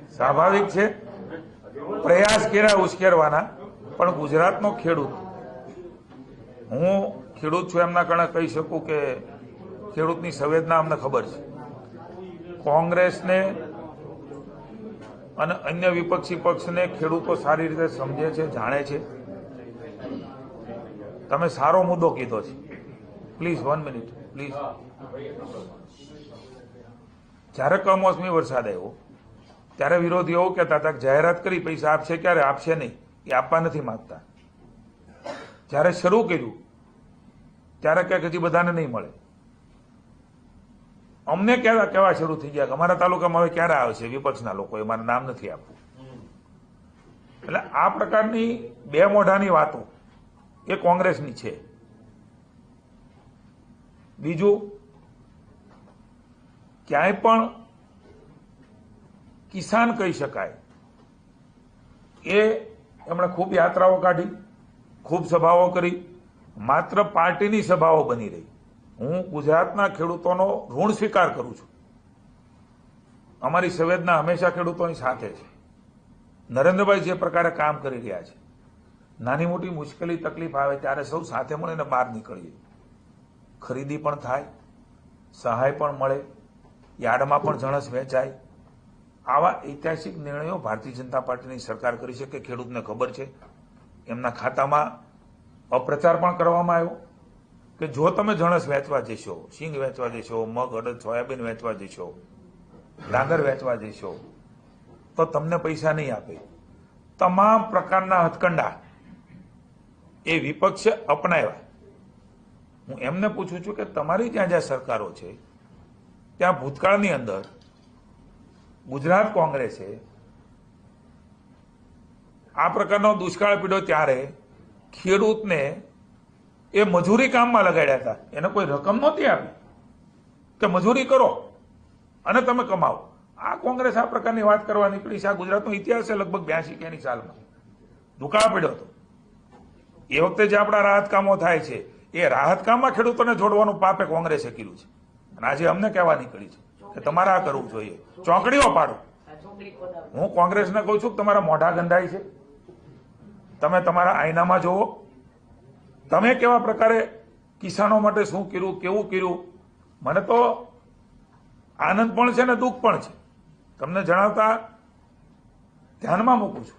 સ્વાભાવિક છે, પ્રયાસ કર્યા ઉશ્કેરવાના, પણ ગુજરાતનો ખેડૂત, હું ખેડૂત છું એમના કારણે કહી શકું કે ખેડૂતની સંવેદના અમને ખબર છે. કોંગ્રેસને અને અન્ય વિપક્ષી પક્ષને ખેડૂતો સારી રીતે સમજે છે, જાણે છે. તમે સારો મુદ્દો કીધો છે. Please 1 minute please. જ્યારે કમોસમી વરસાદ આવ્યો ત્યારે વિરોધીઓ એવું કહેતા હતા કે જાહેરાત કરી, પૈસા આપશે ક્યારે, આપશે નહીં, એ આપવા નથી માંગતા. જ્યારે શરૂ કર્યું ત્યારે ક્યાંક હજી બધાને નહીં મળે. અમને કેવા શરૂ થઈ ગયા કે અમારા તાલુકામાં હવે ક્યારે આવશે વિપક્ષના લોકોએ, મારે નામ નથી આપવું. એટલે આ પ્રકારની બે મોઢાની વાતો એ કોંગ્રેસની છે. બીજું, ક્યાંય પણ કિસાન કહી શકાય એ એમણે ખૂબ યાત્રાઓ કાઢી, ખૂબ સભાઓ કરી, માત્ર પાર્ટીની સભાઓ બની રહી. હું ગુજરાતના ખેડૂતોનો ઋણ સ્વીકાર કરું છું. અમારી સંવેદના હંમેશા ખેડૂતોની સાથે છે. નરેન્દ્રભાઈ જે પ્રકારે કામ કરી રહ્યા છે, નાની મોટી મુશ્કેલી તકલીફ આવે ત્યારે સૌ સાથે મળીને બહાર નીકળીએ. ખરીદી પણ થાય, સહાય પણ મળે, યાર્ડમાં પણ જણસ વહેંચાય. આવા ઐતિહાસિક નિર્ણયો ભારતીય જનતા પાર્ટીની સરકાર કરી છે કે ખેડૂતને ખબર છે. એમના ખાતામાં અપ્રચાર પણ કરવામાં આવ્યો કે જો તમે જણસ વેચવા જશો, સિંગ વેચવા જશો, મગ, અડદ, સોયાબીન વેચવા જશો, ડાંગર વેચવા જશો, તો તમને પૈસા નહીં આપે. તમામ પ્રકારના હથકંડા એ વિપક્ષે અપનાવ્યા. હું એમને પૂછું છું કે તમારી ત્યાં જ્યાં સરકારો છે ત્યાં ભૂતકાળની અંદર ગુજરાત કોંગ્રેસે આ પ્રકારનો દુષ્કાળ પીડ્યો ત્યારે ખેડૂતને એ મજૂરી કામમાં લગાડ્યા હતા. એને કોઈ રકમ નહોતી આપી કે મજૂરી કરો અને તમે કમાવો. આ કોંગ્રેસ આ પ્રકારની વાત કરવા નીકળી છે. આ ગુજરાતનો ઇતિહાસ છે. લગભગ 82 ની સાલમાં દુકાળ પડ્યો હતો. એ વખતે જે આપણા રાહત કામો થાય છે એ રાહત કામમાં ખેડૂતોને જોડવાનું પાપે કોંગ્રેસે કર્યું છે. અને આજે અમને કહેવા નીકળી છે કે તમારે આ કરવું જોઈએ, ચોકડીઓ પાડો. હું કોંગ્રેસને કહું છું કે તમારા મોઢા ગંધાય છે. તમે તમારા આઈનામાં જોવો. તમે કેવા પ્રકારે કિસાનો માટે શું કર્યું, કેવું કર્યું. મને તો આનંદ પણ છે ને દુઃખ પણ છે. તમને જણાવતા ધ્યાનમાં મૂકું છું